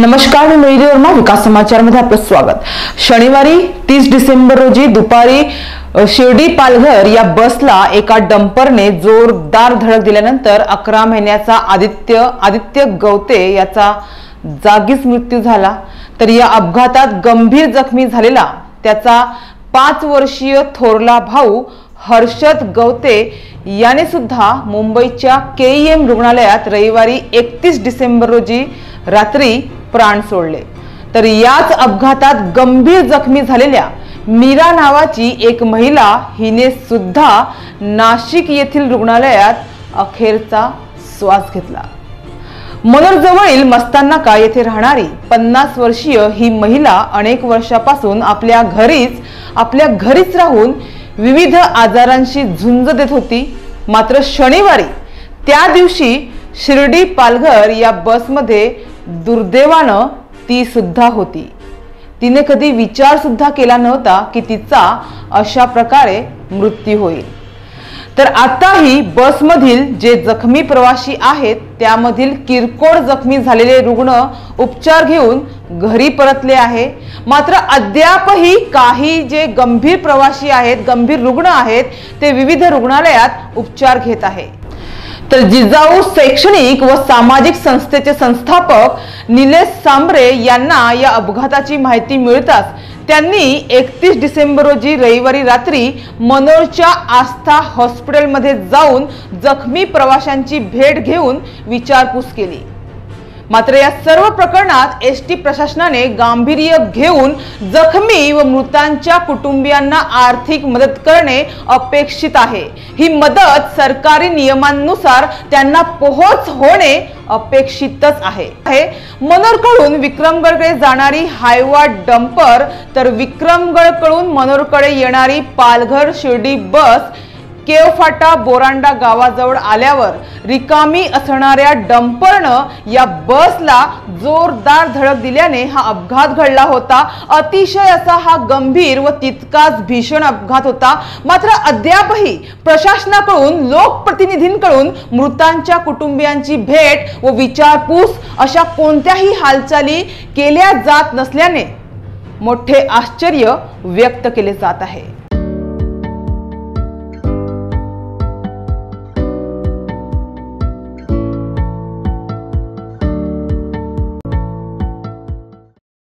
नमस्कार, मी मेरी वर्मा विकास समाचार मध्ये आपलं स्वागत। शनिवारी 30 डिसेंबर रोजी दुपारी शिर्डी पालघर या बसला एका डंपरने जोरदार धडक दिल्यानंतर 11 महिन्याचा आदित्य गवते याचा जागीच मृत्यू झाला। तर या अपघातात गंभीर जखमी झालेला त्याचा 5 वर्षीय थोरला भाऊ हर्षद गवते याने सुद्धा मुंबईच्या केईएम रुग्णालयात रविवारी 31 डिसेंबर रोजी रात्री प्राण सोडले। तर याच अपघातात गंभीर जखमी झालेल्या मीरा नावाची एक महिला हिने सुद्धा नाशिक येथील रुग्णालयात अखेरचा श्वास घेतला। मनोरजवळील मस्तानाका येथे राहणारी 50 वर्षीय ही महिला अनेक वर्षापासून आपल्या घरीच राहून विविध आजारांशी झुंज देत होती। मात्र शनिवारी त्या दिवशी शिर्डी पालघर या बसमध्ये दुर्दैवानं ती सुद्धा होती। तिने कधी विचार सुद्धा केला नव्हता की तिचा अशा प्रकारे मृत्यू होईल। तर आताही बसमधील जे जखमी प्रवासी आहेत त्यामधील किरकोळ जखमी झालेले रुग्ण उपचार घेऊन घरी परतले आहे। मात्र अद्यापही काही जे गंभीर प्रवासी आहेत, गंभीर रुग्ण आहेत, ते विविध रुग्णालयात उपचार घेत आहेत। तर जिजाऊ शैक्षणिक व सामाजिक संस्थेचे संस्थापक निलेश सांबरे यांना या अपघाताची माहिती मिळताच त्यांनी 31 डिसेंबर रोजी रविवारी रात्री मनोरच्या आस्था हॉस्पिटलमध्ये जाऊन जखमी प्रवाशांची भेट घेऊन विचारपूस केली। मात्र या सर्व प्रकरणात एसटी प्रशासनाने गांभीर्य घेऊन जखमी व मृतांच्या कुटुंबियांना आर्थिक मदत करणे अपेक्षित आहे। ही मदत सरकारी नियमांनुसार त्यांना पोहोच होणे अपेक्षितच आहे। मनोरकडून विक्रमगडकडे जाणारी हायवा डंपर तर विक्रमगडकडून मनोरकडे येणारी पालघर शिर्डी बस केवफाटा बोरांडा गावाजवळ आल्यावर रिकामी असणाऱ्या डंपरनं या बसला जोरदार धडक दिल्याने हा अपघात घडला होता। अतिशय असा हा गंभीर व तितकाच भीषण अपघात होता। मात्र अद्यापही प्रशासनाकडून लोकप्रतिनिधींकडून मृतांच्या कुटुंबियांची भेट व विचारपूस अशा कोणत्याही हालचाली केल्या जात नसल्याने मोठे आश्चर्य व्यक्त केले जात आहे।